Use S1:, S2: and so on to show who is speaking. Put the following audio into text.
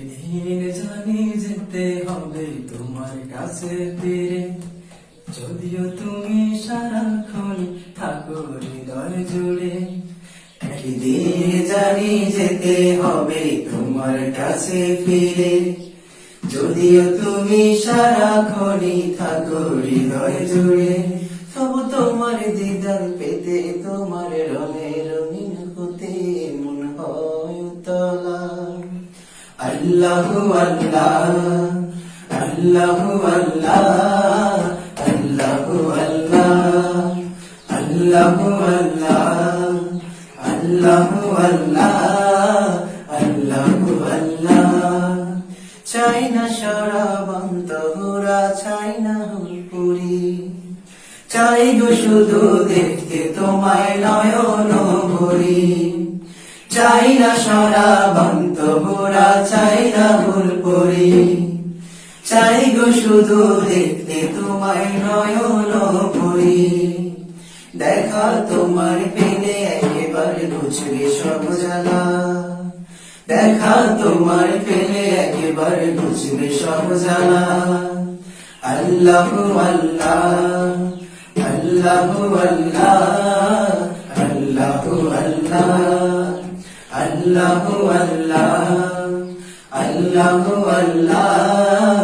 S1: একদিন জানি যেতে হবে তোমার কাছে ফিরে, যদিও তুমি সারাক্ষণ থাকো হৃদয় জুড়ে। একদিন জানি যেতে হবে তোমার কাছে ফিরে, যদিও তুমি সারাক্ষণই থাকো হৃদয় জুড়ে। তবু তোমার দিদার পেতে, তোমার রঙে রঙিন হতে মন হয় উতলা। আল্লাহু আল্লাহ, আল্লাহু আল্লাহ, আল্লাহু আল্লাহ, আল্লাহু আল্লাহ, আল্লাহু আল্লাহ, আল্লাহু আল্লাহ। চাই না শরাব অন্তরা, চাই না হুলপুরি, চাই গো শুধু দেখতে তোমায় নয়ন ভরি। চাই না শরাব অন্তরা, চাই না হুলপুরি, চাই গো শুধু দেখতে তোমায় নয়ন ভরি। দেখা তোমার পেলে একেবারে ঘুচবে সব জ্বালা, দেখা তোমার পেলে একেবারে ঘুচবে সব জ্বালা। আল্লাহু আল্লাহ, আল্লাহু আল্লাহ, আল্লাহু আল্লাহ, আল্লাহু আল্লাহ, আল্লাহু আল্লাহ,